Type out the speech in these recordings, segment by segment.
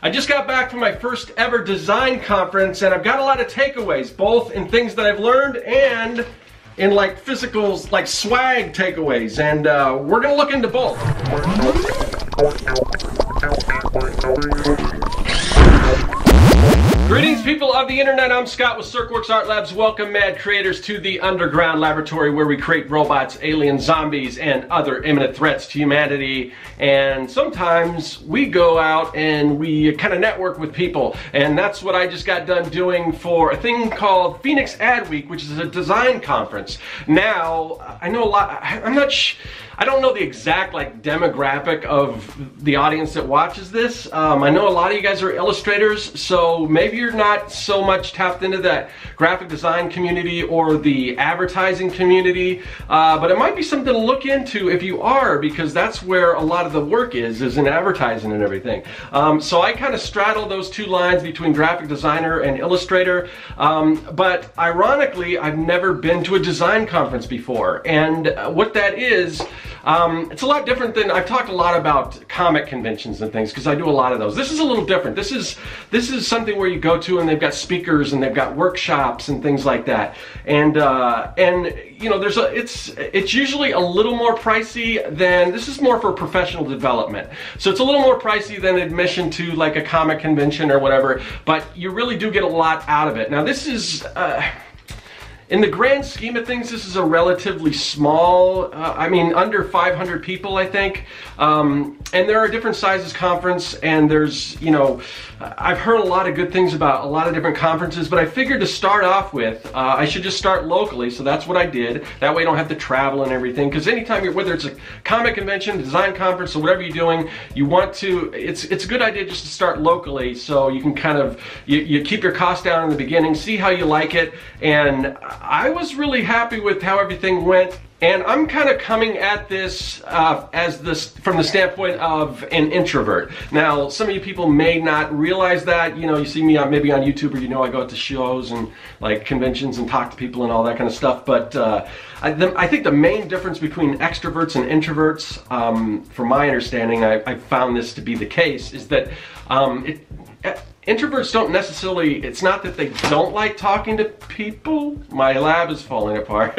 I just got back from my first ever design conference, and I've got a lot of takeaways, both in things that I've learned and in like physical, like swag takeaways, and we're gonna look into both. Greetings, people of the internet. I'm Scott with Serkworks Art Labs. Welcome, mad creators, to the underground laboratory where we create robots, aliens, zombies, and other imminent threats to humanity. And sometimes we go out and we kind of network with people. And that's what I just got done doing for a thing called Phoenix Ad Week, which is a design conference. Now, I know a lot, I don't know the exact like demographic of the audience that watches this. I know a lot of you guys are illustrators, so maybe you're not so much tapped into that graphic design community or the advertising community, but it might be something to look into if you are, because that's where a lot of the work is in advertising and everything. So I kind of straddle those two lines between graphic designer and illustrator, but ironically, I've never been to a design conference before, and what that is, it's a lot different than, I've talked a lot about comic conventions and things because I do a lot of those. This is a little different. This is something where you go to and they've got speakers and they've got workshops and things like that. And you know, it's usually a little more pricey than, this is more for professional development. So it's a little more pricey than admission to like a comic convention or whatever, but you really do get a lot out of it. Now this is, in the grand scheme of things, this is a relatively small, I mean, under 500 people, I think. And there are different sizes conference, and there's, you know, I've heard a lot of good things about a lot of different conferences, but I figured to start off with, I should just start locally, so that's what I did. That way I don't have to travel and everything, because anytime you're, whether it's a comic convention, design conference, or whatever you're doing, you want to, it's a good idea just to start locally, so you can kind of, you keep your costs down in the beginning, see how you like it, and I was really happy with how everything went. And I'm kind of coming at this from the standpoint of an introvert. Now, some of you people may not realize that. You know, you see me maybe on YouTube, or you know I go out to shows and like conventions and talk to people and all that kind of stuff. But I think the main difference between extroverts and introverts, from my understanding, I found this to be the case, is that introverts don't necessarily, it's not that they don't like talking to people. My lab is falling apart.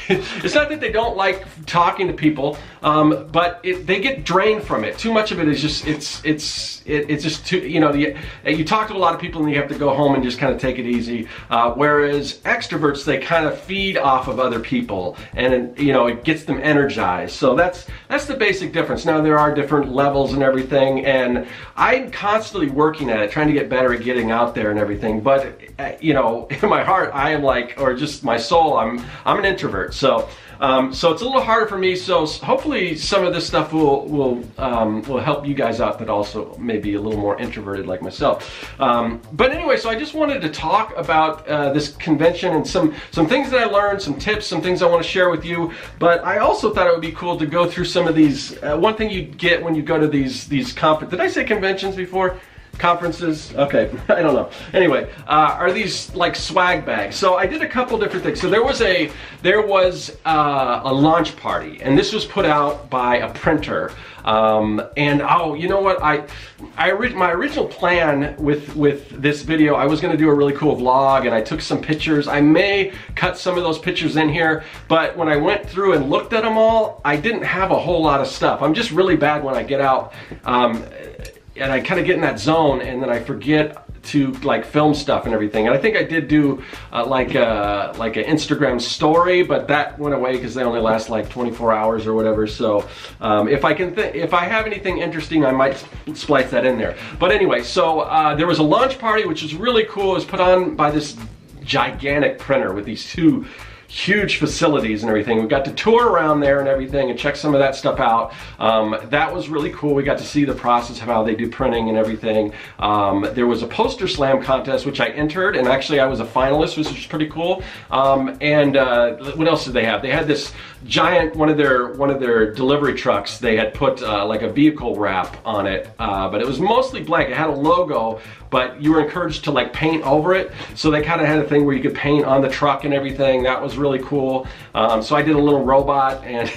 It's not that they don't like talking to people, but they get drained from it. Too much of it is just, it's just too, you know, you talk to a lot of people and you have to go home and just kind of take it easy. Whereas extroverts, they kind of feed off of other people, and you know, it gets them energized. So that's the basic difference. Now there are different levels and everything, and I'm constantly working at it, trying to get better at getting out there and everything. But you know, in my heart, I am like, or just my soul, I'm an introvert. So so it's a little harder for me. So hopefully some of this stuff will help you guys out that also may be a little more introverted like myself. But anyway, so I just wanted to talk about this convention and some things that I learned, some tips, some things I want to share with you. But I also thought it would be cool to go through some of these. One thing you get when you go to these conferences. Did I say conventions before? Conferences? Okay, I don't know. Anyway, are these like swag bags? So I did a couple different things. So there was a launch party, and this was put out by a printer. And oh, you know what? my original plan with this video, I was going to do a really cool vlog, and I took some pictures. I may cut some of those pictures in here, but when I went through and looked at them all, I didn't have a whole lot of stuff. I'm just really bad when I get out. And I kind of get in that zone, and then I forget to like film stuff and everything. And I think I did do like an Instagram story, but that went away because they only last like 24 hours or whatever. So if I have anything interesting, I might splice that in there. But anyway, so there was a launch party, which was really cool. It was put on by this gigantic printer with these two huge facilities and everything. We got to tour around there and everything and check some of that stuff out. That was really cool. We got to see the process of how they do printing and everything. There was a poster slam contest which I entered, and actually I was a finalist, which was pretty cool. And what else did they have? They had this giant, one of their delivery trucks, they had put like a vehicle wrap on it, but it was mostly blank. It had a logo, but you were encouraged to like paint over it. So they kind of had a thing where you could paint on the truck and everything. That was really cool. So I did a little robot, and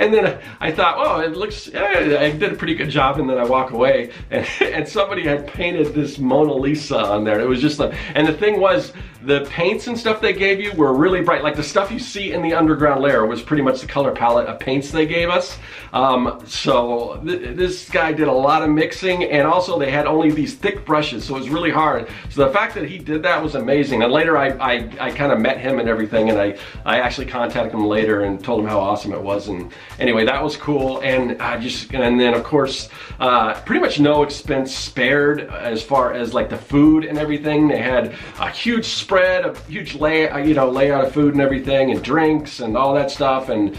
and then I thought, oh, it looks, I did a pretty good job, and then I walk away, and somebody had painted this Mona Lisa on there. It was just like, and the thing was, the paints and stuff they gave you were really bright. Like the stuff you see in the underground layer was pretty much the color palette of paints they gave us. So this guy did a lot of mixing, and also they had only these thick brushes, so it was really hard. So the fact that he did that was amazing. And later I kind of met him and everything, and I actually contacted him later and told him how awesome it was. And anyway, that was cool. And and then of course, pretty much no expense spared as far as like the food and everything. They had a huge spread, a huge layout of food and everything, and drinks and all that stuff. And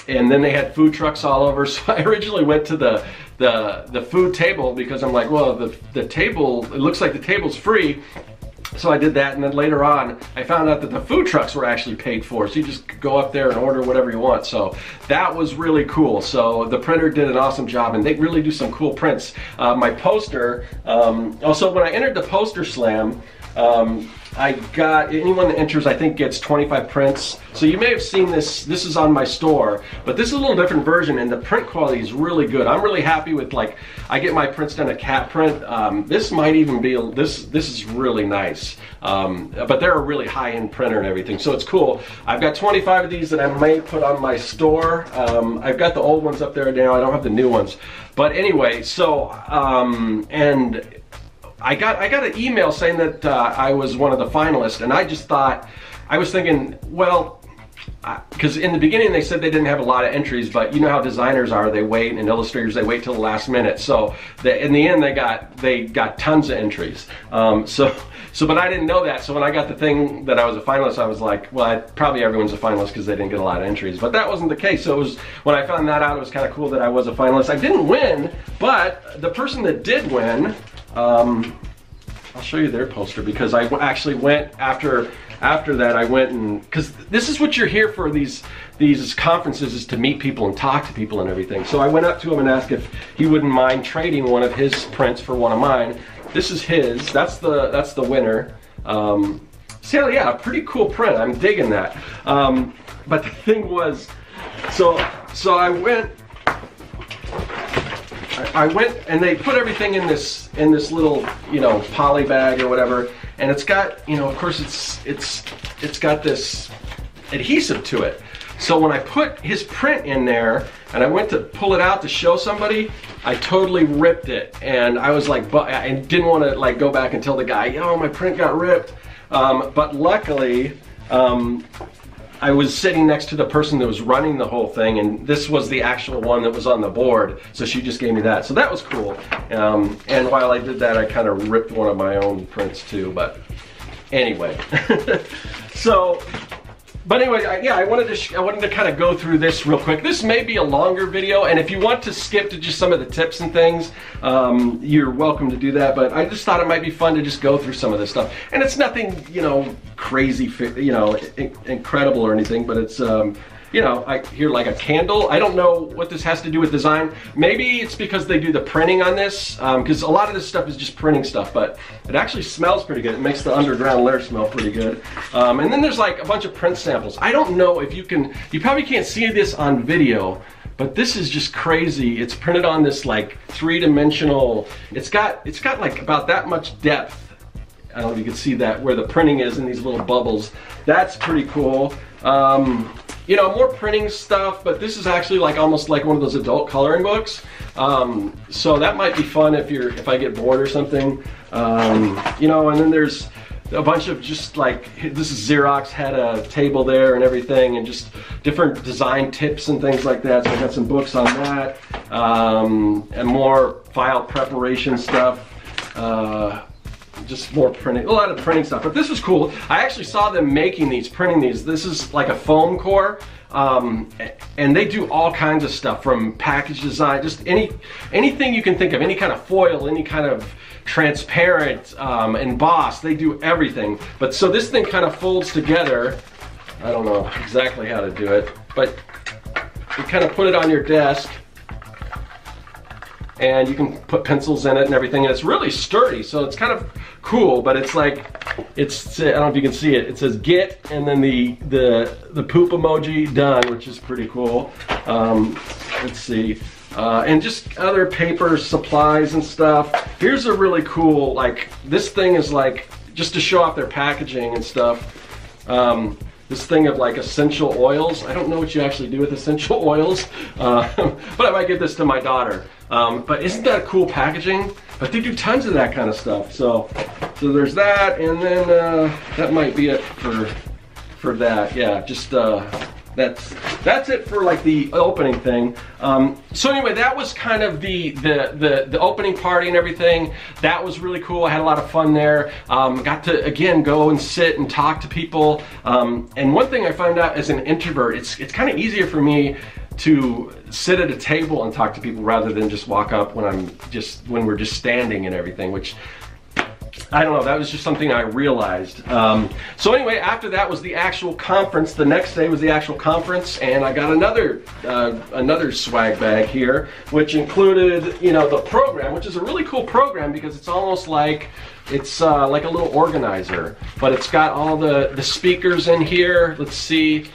then they had food trucks all over. So I originally went to the food table because I'm like, well, the table, it looks like the table's free. So I did that, and then later on I found out that the food trucks were actually paid for, so you just go up there and order whatever you want. So that was really cool. So the printer did an awesome job, and they really do some cool prints. My poster, also when I entered the poster slam, I got, anyone that enters I think gets 25 prints. So you may have seen this is on my store, but this is a little different version, and the print quality is really good. I'm really happy with, like, I get my prints done at Cat Print. This might even be, this is really nice. But they're a really high-end printer and everything, so it's cool. I've got 25 of these that I may put on my store. I've got the old ones up there now, I don't have the new ones. But anyway, so, and I got an email saying that I was one of the finalists, and I just thought, I was thinking, well, because in the beginning they said they didn't have a lot of entries, but you know how designers are, they wait, and illustrators, they wait till the last minute. So in the end they got tons of entries. But I didn't know that, so when I got the thing that I was a finalist, I was like, well, probably everyone's a finalist because they didn't get a lot of entries. But that wasn't the case. So it was, when I found that out, it was kind of cool that I was a finalist. I didn't win, but the person that did win, I'll show you their poster, because I actually went after that. I went, and because this is what you're here for, these conferences, is to meet people and talk to people and everything. So I went up to him and asked if he wouldn't mind trading one of his prints for one of mine. This is his. That's the winner. So yeah, a pretty cool print. I'm digging that. But the thing was, so I went and they put everything in this little, you know, poly bag or whatever, and it's got, you know, of course it's got this adhesive to it. So when I put his print in there and I went to pull it out to show somebody, I totally ripped it, and I was like, I didn't want to like go back and tell the guy, oh, my print got ripped. But luckily, I was sitting next to the person that was running the whole thing, and this was the actual one that was on the board, so she just gave me that. So that was cool. And while I did that, I kind of ripped one of my own prints too, but anyway. But anyway, yeah, I wanted to kind of go through this real quick. This may be a longer video, and if you want to skip to just some of the tips and things, you're welcome to do that. But I just thought it might be fun to just go through some of this stuff. And it's nothing, you know, crazy, you know, incredible or anything, but it's, you know, I hear like a candle. I don't know what this has to do with design. Maybe it's because they do the printing on this, because a lot of this stuff is just printing stuff, but it actually smells pretty good. It makes the underground layer smell pretty good. And then there's like a bunch of print samples. I don't know if you probably can't see this on video, but this is just crazy. It's printed on this like three-dimensional, it's got like about that much depth. I don't know if you can see that, where the printing is in these little bubbles. That's pretty cool. You know, more printing stuff, but this is actually like almost like one of those adult coloring books. So that might be fun if I get bored or something. You know, and then there's a bunch of just like, this is Xerox, had a table there and everything, and just different design tips and things like that. So I got some books on that, and more file preparation stuff. Just more printing, a lot of printing stuff, but this was cool. I actually saw them making these, printing these. This is like a foam core, and they do all kinds of stuff, from package design, just anything you can think of, any kind of foil, any kind of transparent, embossed, they do everything. But so this thing kind of folds together. I don't know exactly how to do it, but you kind of put it on your desk, and you can put pencils in it and everything, and it's really sturdy, so it's kind of cool. But it's like, I don't know if you can see it. It says "get" and then the poop emoji done, which is pretty cool. Let's see. And just other paper supplies and stuff. Here's a really cool, like, this thing is like, just to show off their packaging and stuff. This thing of like essential oils. I don't know what you actually do with essential oils, but I might give this to my daughter. But isn't that cool packaging? But they do tons of that kind of stuff. So there's that, and then that might be it for that. Yeah, just that's it for like the opening thing. So anyway, that was kind of the opening party and everything. That was really cool. I had a lot of fun there. Got to again go and sit and talk to people. And one thing I found out as an introvert, it's kind of easier for me to sit at a table and talk to people rather than just walk up when we're just standing and everything, which I don't know, that was just something I realized. So anyway, after that was the actual conference. The next day was the actual conference, and I got another swag bag here, which included, you know, the program, which is a really cool program because it's almost like, it's like a little organizer, but it's got all the speakers in here. Let's see,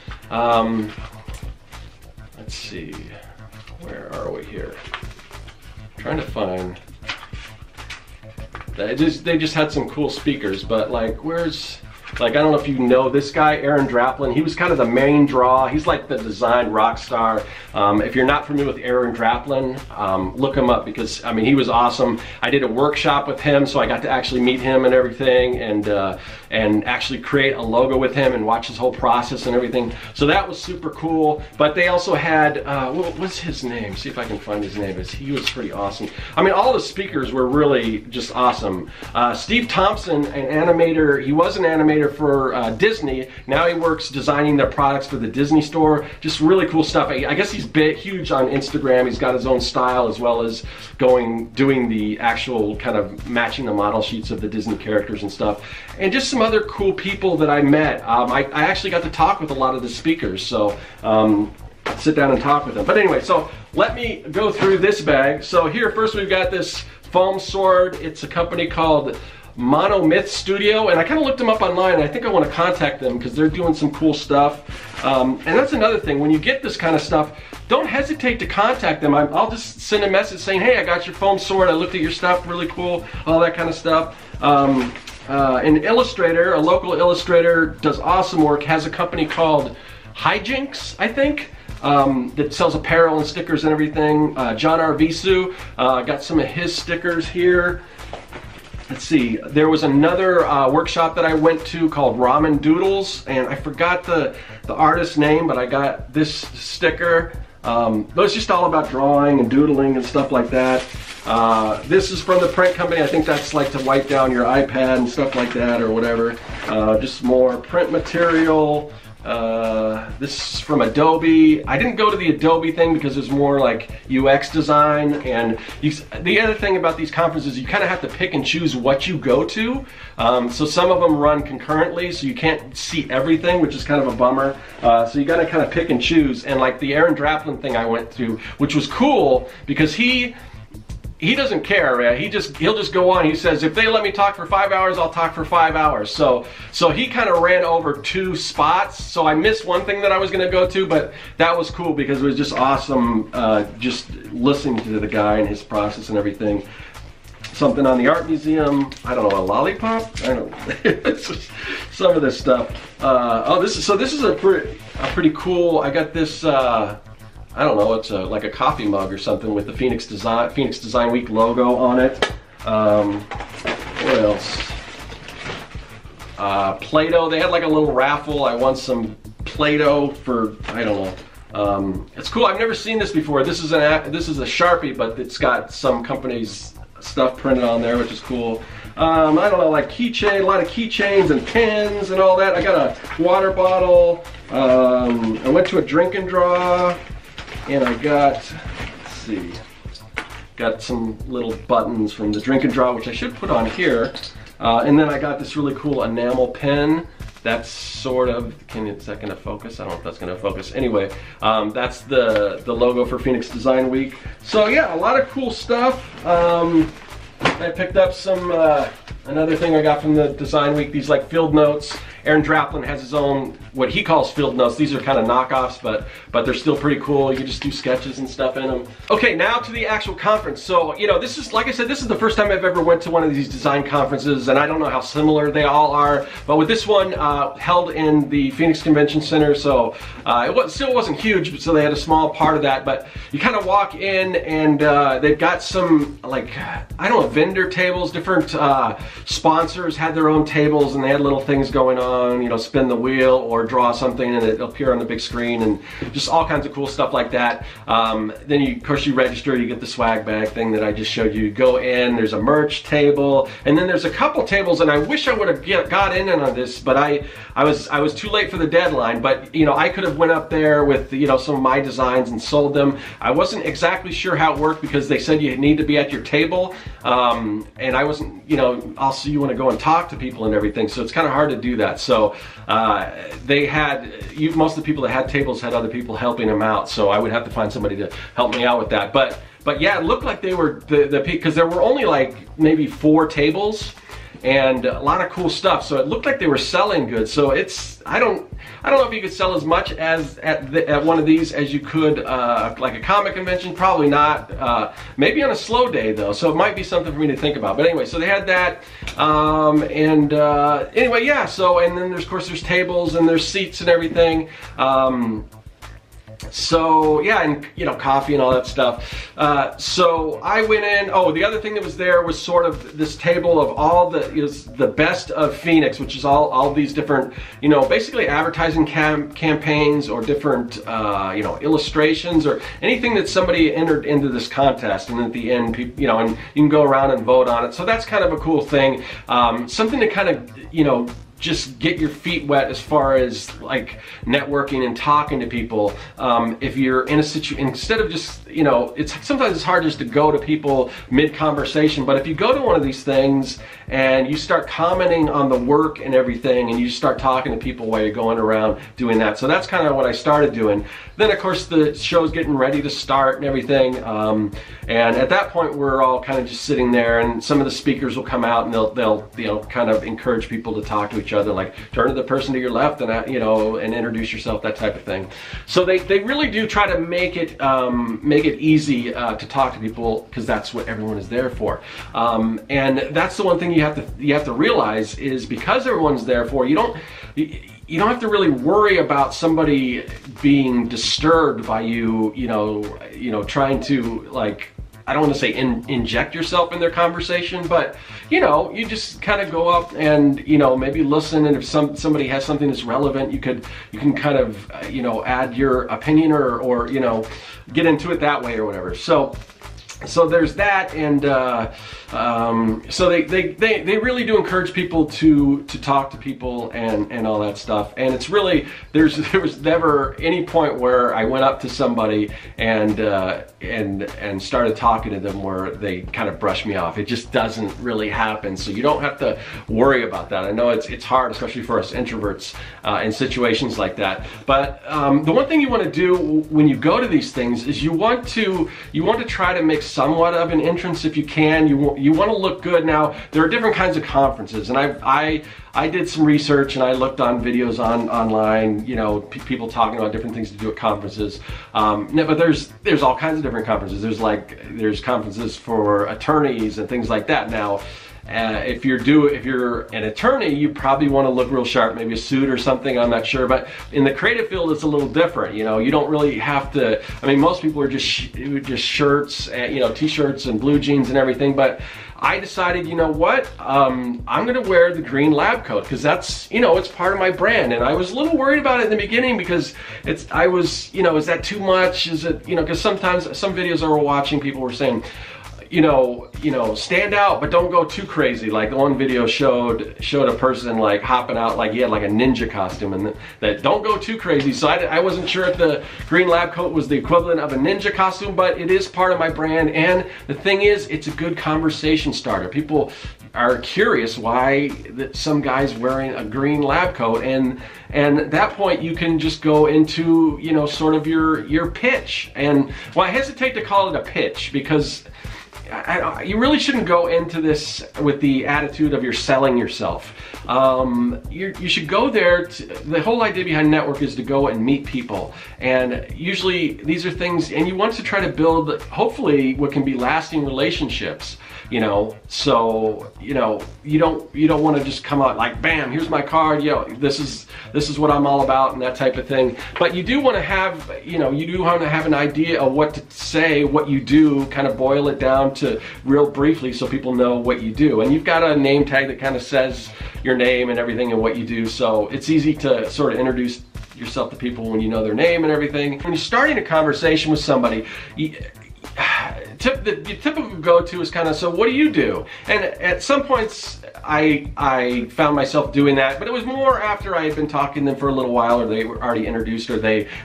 where are we here? I'm trying to find. They just had some cool speakers, but like, where's, like, I don't know if you know this guy, Aaron Draplin. He was kind of the main draw. He's like the design rock star. If you're not familiar with Aaron Draplin, look him up because, I mean, he was awesome. I did a workshop with him, so I got to actually meet him and everything, and actually create a logo with him and watch his whole process and everything. So that was super cool. But they also had, what's his name? See if I can find his name. He was pretty awesome. I mean, all the speakers were really just awesome. Steve Thompson, an animator, he was an animator for Disney. Now he works designing their products for the Disney store. Just really cool stuff. I guess he's huge on Instagram. He's got his own style as well as doing the actual kind of matching the model sheets of the Disney characters and stuff. And just some other cool people that I met. I actually got to talk with a lot of the speakers, so sit down and talk with them. But anyway, so let me go through this bag. So here, first we've got this foam sword. It's a company called Monomyth Studio, and I kind of looked them up online, and I think I want to contact them because they're doing some cool stuff. And that's another thing, when you get this kind of stuff, don't hesitate to contact them. I'll just send a message saying, hey, I got your foam sword, I looked at your stuff, really cool, all that kind of stuff. An illustrator, a local illustrator, does awesome work, has a company called Hijinks, I think, that sells apparel and stickers and everything. John Arvisu, got some of his stickers here. Let's see, there was another workshop that I went to called Ramen Doodles, and I forgot the artist's name, but I got this sticker. But it's just all about drawing and doodling and stuff like that. This is from the print company. I think that's like to wipe down your iPad and stuff like that or whatever. Just more print material. This is from Adobe. I didn't go to the Adobe thing because it's more like UX design, and the other thing about these conferences, you kind of have to pick and choose what you go to. So some of them run concurrently, so you can't see everything, which is kind of a bummer. So you got to kind of pick and choose. And like the Aaron Draplin thing I went to, which was cool because he doesn't care, man. He'll just go on. He says, if they let me talk for 5 hours, I'll talk for 5 hours. So he kind of ran over 2 spots. So I missed one thing that I was going to go to, but that was cool because it was just awesome just listening to the guy and his process and everything. Something on the art museum. I don't know, a lollipop? I don't know. Some of this stuff. This is a pretty cool. I got this. I don't know, it's like a coffee mug or something with the Phoenix Design Week logo on it. What else? Play-Doh, they had like a little raffle. I won some Play-Doh for, I don't know. It's cool, I've never seen this before. This is a Sharpie, but it's got some company's stuff printed on there, which is cool. I don't know, like a lot of keychains and pins and all that. I got a water bottle. I went to a drink and draw. And I got, got some little buttons from the drink and draw, which I should put on here. And then I got this really cool enamel pen that's sort of, is that gonna focus? I don't know if that's gonna focus. Anyway, that's the logo for Phoenix Design Week. So yeah, a lot of cool stuff. I picked up some, another thing I got from the Design Week, these like field notes. Aaron Draplin has his own, what he calls field notes. These are kind of knockoffs, but they're still pretty cool. You just do sketches and stuff in them. Okay, now to the actual conference. So, you know, this is, like I said, this is the first time I've ever went to one of these design conferences, and I don't know how similar they all are, but with this one held in the Phoenix Convention Center, so still wasn't huge, so they had a small part of that, but you kind of walk in and they've got some, like, I don't know, vendor tables, different sponsors had their own tables, and they had little things going on. You know, spin the wheel or draw something and it'll appear on the big screen, and just all kinds of cool stuff like that. Then of course you register, you get the swag bag thing that I just showed you. You go in, there's a merch table, and then there's a couple tables, and I wish I would have got in on this, but I was too late for the deadline. But you know, I could have went up there with, you know, some of my designs and sold them. I wasn't exactly sure how it worked because they said you need to be at your table, and I wasn't, you know, also you want to go and talk to people and everything, so it's kind of hard to do that. So they had, most of the people that had tables had other people helping them out, so I would have to find somebody to help me out with that. But yeah, it looked like they were because there were only like maybe 4 tables and a lot of cool stuff, so it looked like they were selling good. So it's, I don't know if you could sell as much as at one of these as you could like a comic convention. Probably not. Maybe on a slow day though, so it might be something for me to think about. But anyway, so they had that, anyway, yeah. So, and then there's, of course, there's tables and there's seats and everything. So yeah, and you know, coffee and all that stuff. So I went in. Oh, the other thing that was there was sort of this table of all the best of Phoenix, which is all these different, you know, basically advertising campaigns or different, you know, illustrations or anything that somebody entered into this contest. And at the end, people, you know, and you can go around and vote on it. So that's kind of a cool thing. Something to kind of, you know, just get your feet wet as far as like networking and talking to people. If you're in a situation, instead of just, you know, sometimes it's hard just to go to people mid-conversation, but if you go to one of these things and you start commenting on the work and everything, and you start talking to people while you're going around doing that. So that's kind of what I started doing. Then of course the show's getting ready to start and everything, and at that point we're all kind of just sitting there, and some of the speakers will come out and they'll you know, kind of encourage people to talk to each other, like turn to the person to your left and you know, and introduce yourself, that type of thing. So they really do try to make it easy to talk to people, because that's what everyone is there for. And that's the one thing you have to realize is, because everyone's there for you, you don't have to really worry about somebody being disturbed by you know, trying to, like, I don't want to say inject yourself in their conversation, but you know, you just kind of go up and, you know, maybe listen, and if somebody has something that's relevant, you can kind of, you know, add your opinion or you know, get into it that way or whatever. So there's that, and so they really do encourage people to talk to people and all that stuff. And it's really, there was never any point where I went up to somebody and started talking to them where they kind of brushed me off. It just doesn't really happen, so you don't have to worry about that. I know it's hard, especially for us introverts, in situations like that. But the one thing you want to do when you go to these things is you want to try to make somewhat of an entrance if you can. You want to look good. Now, there are different kinds of conferences, and I did some research and I looked on videos online, you know, people talking about different things to do at conferences. But there's all kinds of different conferences. There's conferences for attorneys and things like that. Now, if you're an attorney, you probably want to look real sharp, maybe a suit or something, I'm not sure. But in the creative field, it's a little different. You know, you don't really have to, I mean, most people are just shirts, and, you know, t-shirts and blue jeans and everything. But I decided, you know what, I'm gonna wear the green lab coat, because that's, you know, it's part of my brand. And I was a little worried about it in the beginning, because I was, you know, is that too much? Is it, you know, because sometimes some videos I were watching, people were saying, stand out, but don't go too crazy. Like the one video showed a person like hopping out like he had like a ninja costume, and that don't go too crazy. So I wasn't sure if the green lab coat was the equivalent of a ninja costume, but it is part of my brand. And the thing is, it's a good conversation starter. People are curious why some guy's wearing a green lab coat, and at that point you can just go into sort of your pitch. And well, I hesitate to call it a pitch because you really shouldn't go into this with the attitude of you're selling yourself. You should go there. The whole idea behind network is to go and meet people, and usually these are things, and you want to try to build hopefully what can be lasting relationships. So you don't want to just come out like, bam, here's my card, this is what I'm all about, and that type of thing. But you do want to have an idea of what to say, what you do, kind of boil it down to real briefly so people know what you do. And you've got a name tag that kind of says your name and everything and what you do, so it's easy to sort of introduce yourself to people when you know their name and everything. When you're starting a conversation with somebody, the typical go-to is kind of, so what do you do? And at some points I found myself doing that, but it was more after I had been talking to them for a little while, or they were already introduced, or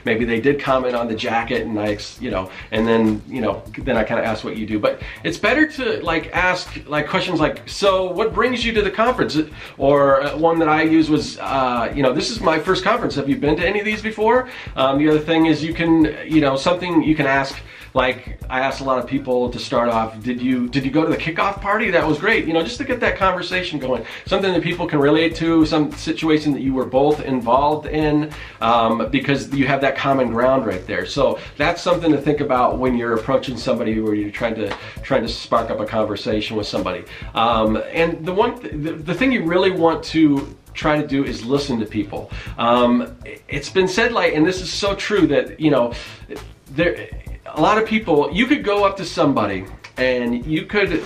maybe they did comment on the jacket, and and then I kind of asked what you do. But it's better to ask questions like, so what brings you to the conference? Or one that I used was, this is my first conference. Have you been to any of these before? The other thing is you can, something you can ask. Like I asked a lot of people to start off, did you go to the kickoff party? That was great, just to get that conversation going. Something that people can relate to, some situation that you were both involved in, because you have that common ground right there. So that's something to think about when you're approaching somebody, where you're trying to spark up a conversation with somebody. And the thing you really want to try to do is listen to people. It's been said, and this is so true, that a lot of people, you could go up to somebody and you could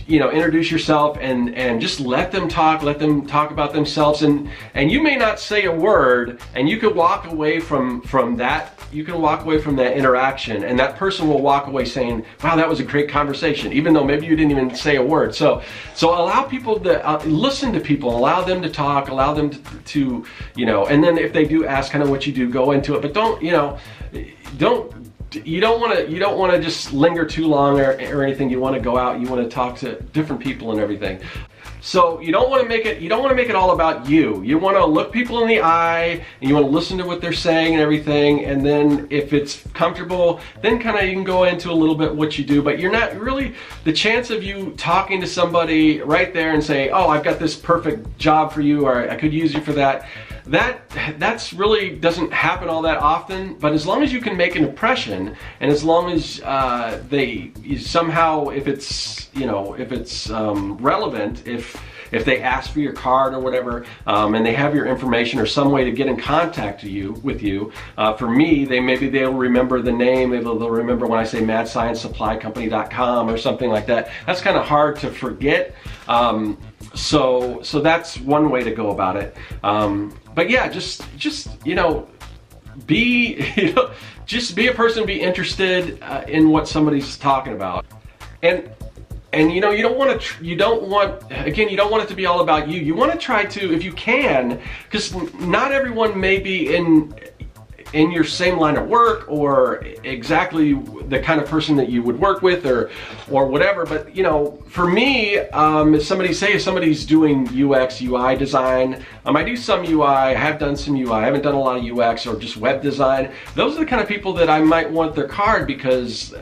introduce yourself and just let them talk about themselves, and you may not say a word, and you could walk away from that. You can walk away from that interaction, and that person will walk away saying, wow, that was a great conversation, even though maybe you didn't even say a word. So allow people to listen to people, allow them to talk, allow them to and then if they do ask kind of what you do, go into it, but you don't want to just linger too long or anything. You want to go out, you want to talk to different people and everything. So you don't want to make it all about you. You want to look people in the eye, and you want to listen to what they're saying and everything, and then if it's comfortable, then kind of you can go into a little bit what you do. But you're not really, the chance of you talking to somebody right there and say, oh, I've got this perfect job for you, or I could use you for that's really doesn't happen all that often. But as long as you can make an impression, and as long as if it's relevant, if they ask for your card or whatever, and they have your information or some way to get in contact with you. For me, they'll remember the name. They'll remember when I say madsciencesupplycompany.com or something like that. That's kind of hard to forget. So that's one way to go about it. But yeah, just be a person, be interested in what somebody's talking about, and you don't want it to be all about you. You want to try to, if you can, because not everyone may be in your same line of work or exactly the kind of person that you would work with or whatever. But for me, if somebody's doing UX, UI design, I do some UI, I have done some UI, I haven't done a lot of UX or just web design. Those are the kind of people that I might want their card, because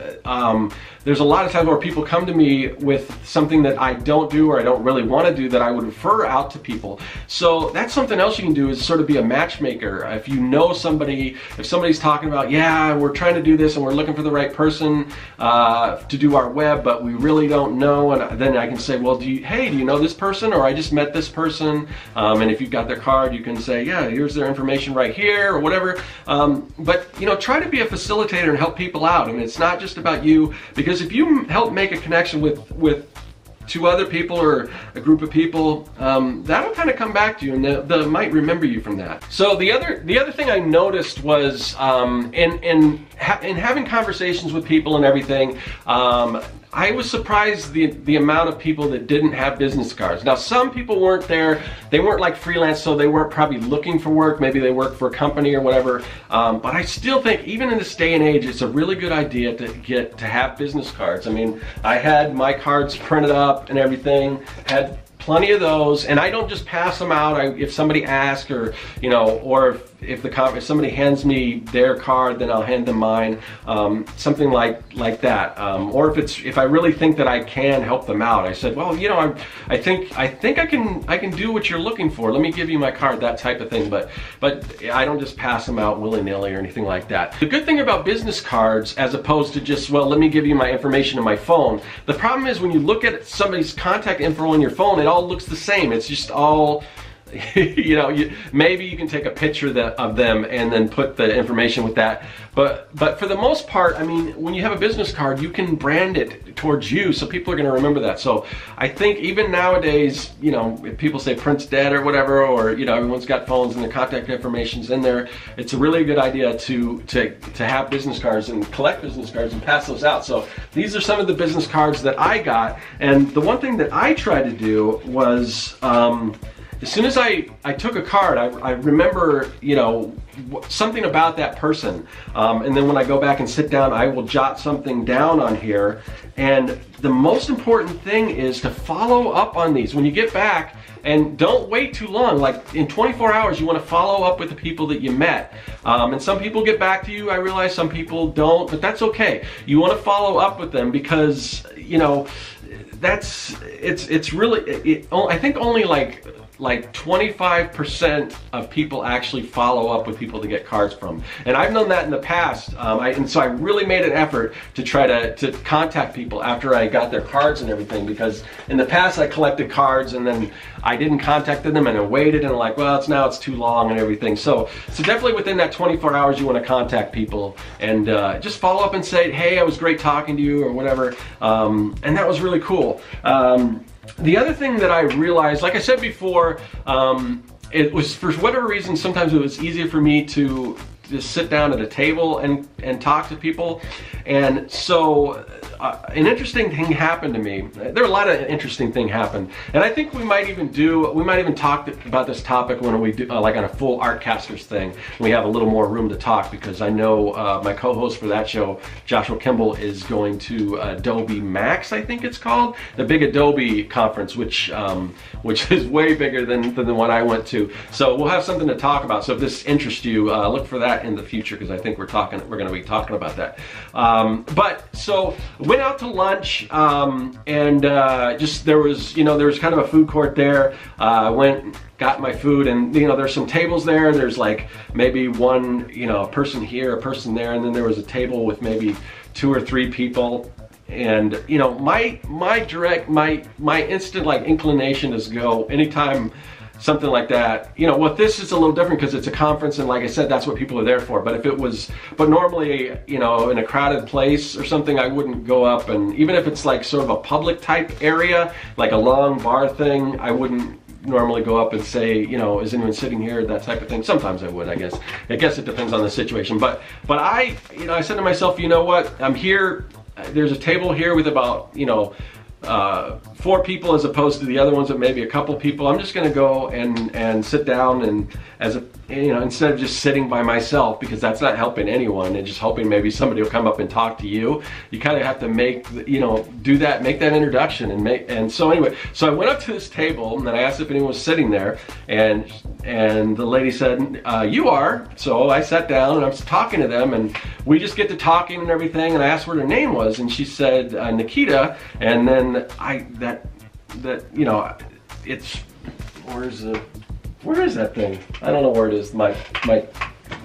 there's a lot of times where people come to me with something that I don't do or I don't really want to do, that I would refer out to people. So that's something else you can do, is sort of be a matchmaker. If you know somebody, if somebody's talking about, yeah, we're trying to do this and we're looking for the right person to do our web, but we really don't know, and then I can say, well, do you know this person, or I just met this person, and if you've got their card, you can say, yeah, here's their information right here, or whatever. But try to be a facilitator and help people out. I mean, it's not just about you, because if you help make a connection with two other people or a group of people, that'll kind of come back to you, and they might remember you from that. So the other thing I noticed was in having conversations with people and everything, I was surprised the amount of people that didn't have business cards. Now, some people weren't there. They weren't like freelance, so they weren't probably looking for work. Maybe they worked for a company or whatever. But I still think, even in this day and age, it's a really good idea to have business cards. I mean, I had my cards printed up and everything, had plenty of those, and I don't just pass them out. If somebody asks, or you know, or if somebody hands me their card, then I'll hand them mine, something like that. Or if I really think that I can help them out, I said, well, you know, I think I can do what you're looking for. Let me give you my card, that type of thing. But I don't just pass them out willy-nilly or anything like that. The good thing about business cards, as opposed to just, well, let me give you my information on my phone. The problem is when you look at somebody's contact info on your phone, it all looks the same. It's just all, you know, maybe you can take a picture of them and then put the information with that. But for the most part, I mean, when you have a business card, you can brand it towards you, so people are going to remember that. So I think even nowadays, you know, if people say print's dead or whatever, or you know, everyone's got phones and the contact information's in there, it's a really good idea to have business cards and collect business cards and pass those out. So these are some of the business cards that I got, and the one thing that I tried to do was, as soon as I took a card, I remember, you know, something about that person. And then when I go back and sit down, I will jot something down on here. And the most important thing is to follow up on these. When you get back, and don't wait too long, like in 24 hours, you want to follow up with the people that you met. And some people get back to you, I realize some people don't, but that's okay. You want to follow up with them because, you know, it's really, I think only like 25% of people actually follow up with people to get cards from. And I've known that in the past, and so I really made an effort to try to contact people after I got their cards and everything, because in the past I collected cards and then I didn't contact them and I waited and like, well, now it's too long and everything. So definitely within that 24 hours you want to contact people and just follow up and say, hey, it was great talking to you or whatever. And that was really cool. The other thing that I realized, like I said before, it was, for whatever reason, sometimes it was easier for me to just sit down at a table and talk to people. And so an interesting thing happened to me. There were a lot of interesting things happened, and I think we might even talk about this topic when we do like on a full Artcasters thing. We have a little more room to talk, because I know my co-host for that show, Joshua Kimball, is going to Adobe Max, I think it's called, the big Adobe conference, which is way bigger than the one I went to. So we'll have something to talk about. So if this interests you, look for that in the future, because I think we're going to be talking about that. But so went out to lunch, and just there was kind of a food court there. Went, got my food, and you know, there's some tables there. There's like maybe one, you know, a person here, a person there, and then there was a table with maybe 2 or 3 people. And you know, my instant like inclination is go anytime something like that. You know, well, this is a little different because it's a conference, and like I said, that's what people are there for. But normally, you know, in a crowded place or something, I wouldn't go up, and even if it's like sort of a public type area, like a long bar thing, I wouldn't normally go up and say, you know, is anyone sitting here, that type of thing. Sometimes I would, I guess. I guess it depends on the situation. But I said to myself, you know what, I'm here, there's a table here with about, you know, 4 people as opposed to the other ones with maybe a couple people. I'm just gonna go and sit down, and instead of just sitting by myself, because that's not helping anyone, and just hoping maybe somebody will come up and talk to you. You kind of have to make that introduction and so anyway, so I went up to this table and then I asked if anyone was sitting there, and the lady said, you are. So I sat down and I was talking to them, and we just get to talking and everything, and I asked what her name was, and she said Nikita, and then you know, it's, where is that thing? I don't know where it is, my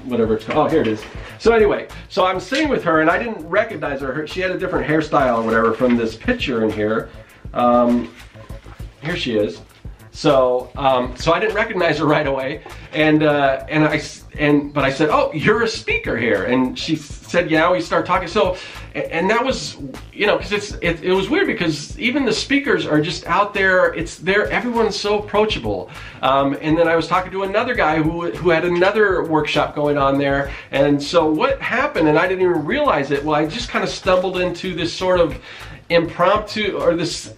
whatever it's called. Oh, here it is. So anyway, so I'm sitting with her and I didn't recognize her. She had a different hairstyle or whatever from this picture in here. Here she is. So I didn't recognize her right away, but I said, oh, you're a speaker here, and she said, yeah. We started talking. So, and that was, you know, because it was weird, because even the speakers are just out there. Everyone's so approachable. And then I was talking to another guy who had another workshop going on there, and so what happened, and I didn't even realize it. Well, I just kind of stumbled into this sort of impromptu, or this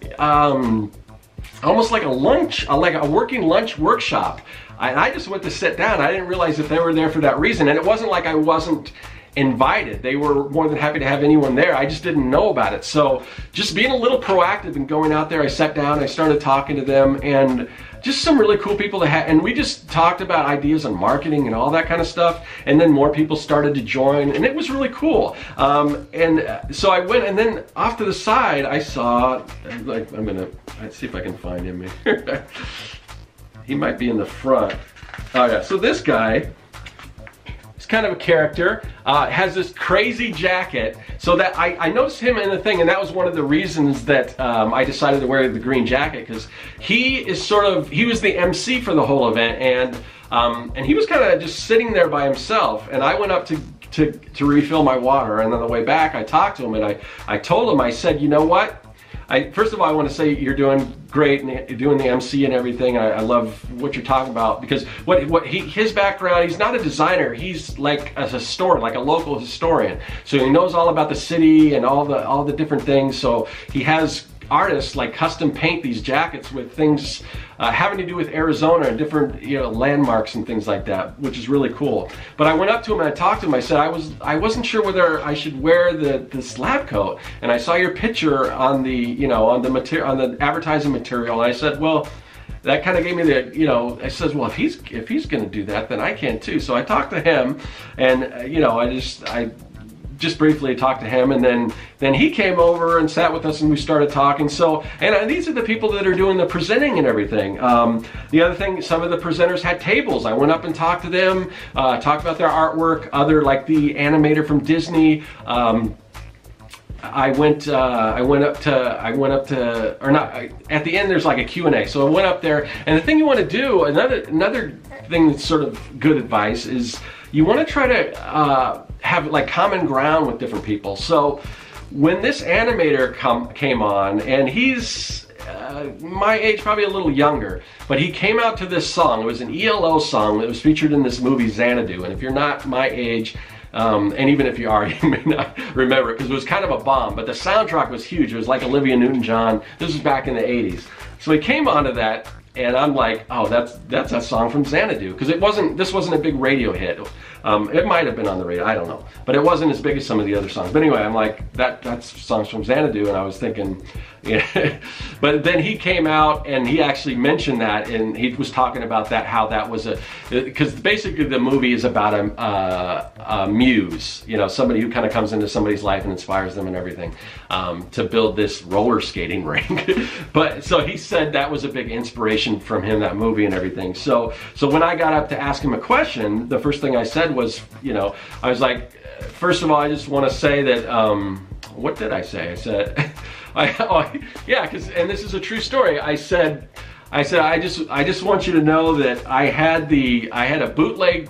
almost like a lunch, like a working lunch workshop. I just went to sit down. I didn't realize that they were there for that reason. And it wasn't like I wasn't invited. They were more than happy to have anyone there. I just didn't know about it. So just being a little proactive and going out there, I sat down, I started talking to them, and just some really cool people to have, and we just talked about ideas on marketing and all that kind of stuff. And then more people started to join, and it was really cool. So I went, and then off to the side, I saw, like, let's see if I can find him here. He might be in the front. Oh yeah, so this guy, he's kind of a character, has this crazy jacket. So that I noticed him in the thing, and that was one of the reasons that I decided to wear the green jacket, because he was the MC for the whole event, and he was kind of just sitting there by himself, and I went up to refill my water, and on the way back I talked to him, and I told him, I said, you know what? First of all, I want to say you're doing great, and you're doing the MC and everything. I love what you're talking about, because his background, he's not a designer. He's like a historian, like a local historian. So he knows all about the city and all the different things. So he has artists like custom paint these jackets with things having to do with Arizona and different landmarks and things like that, which is really cool. But I went up to him and I talked to him. I said I wasn't sure whether I should wear this lab coat, and I saw your picture on the on the advertising material, and I said, well, that kind of gave me the, I says, well, if he's going to do that, then I can too. So I talked to him, and I just briefly talked to him, and then he came over and sat with us, and we started talking. So, and these are the people that are doing the presenting and everything. The other thing, some of the presenters had tables. I went up and talked to them, talked about their artwork. Like the animator from Disney. I went up to, or not, at the end there's like a Q&A. So I went up there, and the thing you want to do, another thing that's sort of good advice is you want to try to have like common ground with different people. So when this animator came on, and he's my age, probably a little younger, but he came out to this song. It was an ELO song that was featured in this movie Xanadu, and if you're not my age, and even if you are, you may not remember it, because it was kind of a bomb, but the soundtrack was huge. It was like Olivia Newton-John. This was back in the 80s. So he came onto that, and I'm like, oh, that's a song from Xanadu, because this wasn't a big radio hit. It might have been on the radio, I don't know, but it wasn't as big as some of the other songs. But anyway, I'm like, that's songs from Xanadu, and I was thinking, yeah. But then he came out and he actually mentioned that, and he was talking about that, how that was because basically the movie is about a muse, somebody who kind of comes into somebody's life and inspires them and everything, to build this roller skating rink. But so he said that was a big inspiration from him, that movie and everything. So when I got up to ask him a question, the first thing I said was, I was like, first of all, I just want to say that, what did I say? I said, yeah, and this is a true story. I said, I just want you to know that I had a bootleg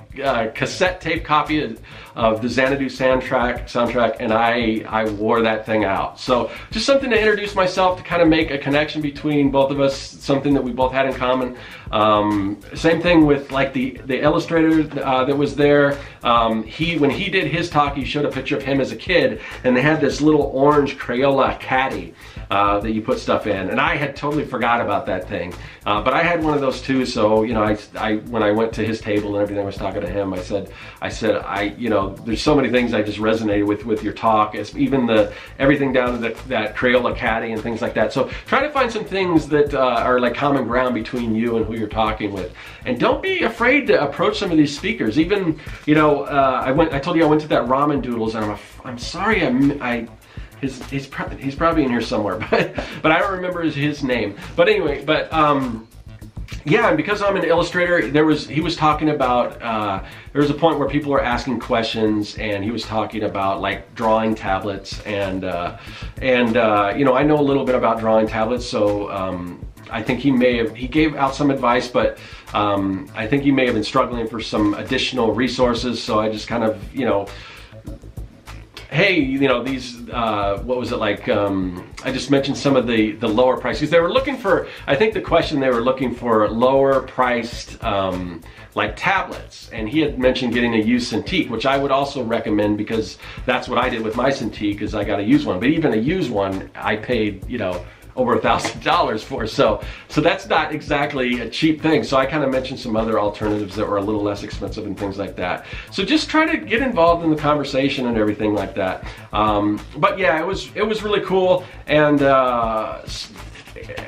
cassette tape copy of the Xanadu soundtrack, and I wore that thing out. So just something to introduce myself, to kind of make a connection between both of us, something that we both had in common. Same thing with like the illustrator that was there. When he did his talk, he showed a picture of him as a kid, and they had this little orange Crayola caddy that you put stuff in, and I had totally forgot about that thing. But I had one of those too. So when I went to his table and everything, I was talking to him. I said, there's so many things I just resonated with your talk. It's even everything down to that Crayola caddy and things like that. So try to find some things that are like common ground between you and who you're talking with, and don't be afraid to approach some of these speakers. Even I told you I went to that Ramen Doodles, and I'm sorry he's probably in here somewhere, but I don't remember his name. But anyway, yeah, and because I'm an illustrator, he was talking about, there was a point where people were asking questions, and he was talking about like drawing tablets, and I know a little bit about drawing tablets, so I think he gave out some advice, but I think he may have been struggling for some additional resources. So I just kind of, hey, these, what was it like, I just mentioned some of the lower prices. They were looking for, I think the question, they were looking for lower priced like tablets, and he had mentioned getting a used Cintiq, which I would also recommend, because that's what I did with my Cintiq, is I got a used one. But even a used one, I paid, you know, over $1,000 for. So that's not exactly a cheap thing. So I kind of mentioned some other alternatives that were a little less expensive and things like that. So just try to get involved in the conversation and everything like that. But yeah, it was really cool, and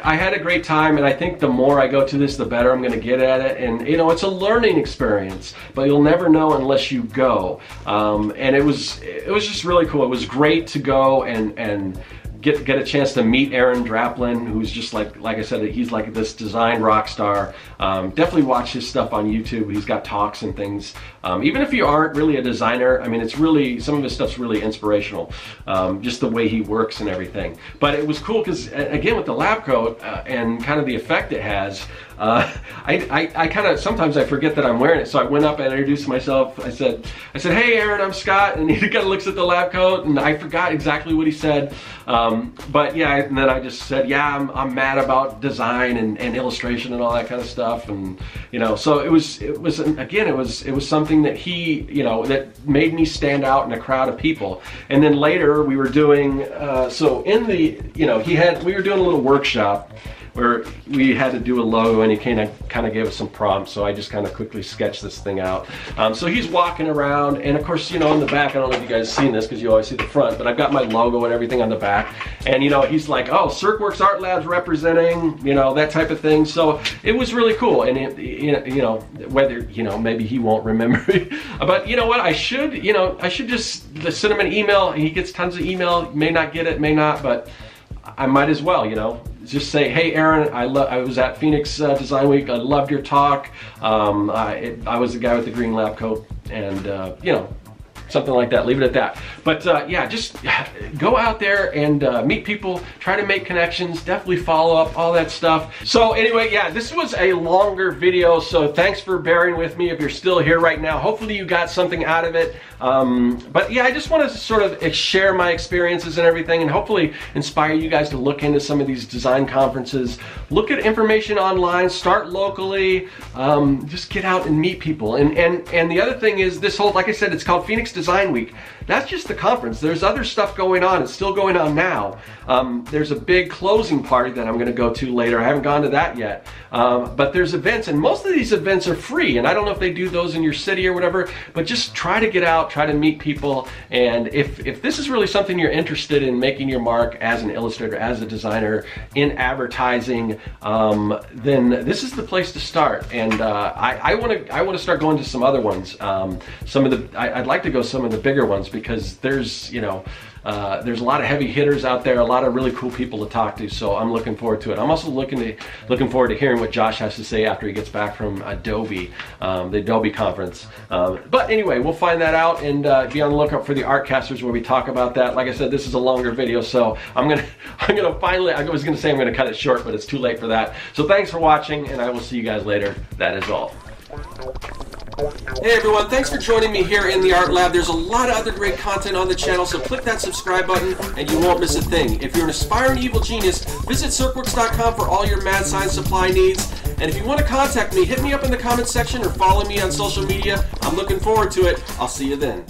I had a great time, and I think the more I go to this, the better I'm going to get at it. And you know, it's a learning experience, but you'll never know unless you go. And it was just really cool. It was great to go and get a chance to meet Aaron Draplin, who's just like I said, he's like this design rock star. Definitely watch his stuff on YouTube. He's got talks and things. Even if you aren't really a designer, I mean, it's really, some of his stuff's really inspirational, just the way he works and everything. But it was cool because, again, with the lab coat and kind of the effect it has, I kind of, sometimes I forget that I'm wearing it. So I went up and introduced myself. I said, hey Aaron, I'm Scott. And he kind of looks at the lab coat, and I forgot exactly what he said. But yeah, and then I just said, yeah, I'm mad about design and illustration and all that kind of stuff. And, you know, so it was again, it was something that he, you know, that made me stand out in a crowd of people. And then later we were doing, so in the, you know, we were doing a little workshop where we had to do a logo, and he kind of gave us some prompts, so I just kind of quickly sketched this thing out. So he's walking around, and of course, you know, in the back, I don't know if you guys have seen this because you always see the front, but I've got my logo and everything on the back. And you know, he's like, oh, Serkworks Art Labs representing, you know, that type of thing. So it was really cool. And it, you know, whether, you know, maybe he won't remember me, but you know what, I should just send him an email. He gets tons of email, may not get it, may not, but I might as well, you know, just say, hey Aaron, I was at Phoenix Design Week. I loved your talk. I was the guy with the green lab coat, and you know, something like that. Leave it at that. But yeah, just go out there and meet people, try to make connections, definitely follow up, all that stuff. So anyway, yeah, this was a longer video, so thanks for bearing with me if you're still here right now. Hopefully you got something out of it. But yeah, I just want to sort of share my experiences and everything, and hopefully inspire you guys to look into some of these design conferences. Look at information online, start locally, just get out and meet people. And the other thing is, this whole, like I said, it's called Phoenix Design Week. That's just the conference. There's other stuff going on. It's still going on now. There's a big closing party that I'm going to go to later. I haven't gone to that yet. But there's events, and most of these events are free. And I don't know if they do those in your city or whatever, but just try to get out, try to meet people. And if this is really something you're interested in, making your mark as an illustrator, as a designer, in advertising, then this is the place to start. And I want to start going to some other ones. I'd like to go some of the bigger ones, because there's, you know, there's a lot of heavy hitters out there, a lot of really cool people to talk to, so I'm looking forward to it. I'm also looking forward to hearing what Josh has to say after he gets back from Adobe, the Adobe conference. But anyway, we'll find that out, and be on the lookout for the Artcasters where we talk about that. Like I said, this is a longer video, so I'm gonna finally, I was gonna say I'm gonna cut it short, but it's too late for that. So thanks for watching, and I will see you guys later. That is all. Hey everyone, thanks for joining me here in the Art Lab. There's a lot of other great content on the channel, so click that subscribe button and you won't miss a thing. If you're an aspiring evil genius, visit Serkworks.com for all your mad science supply needs. And if you want to contact me, hit me up in the comments section or follow me on social media. I'm looking forward to it. I'll see you then.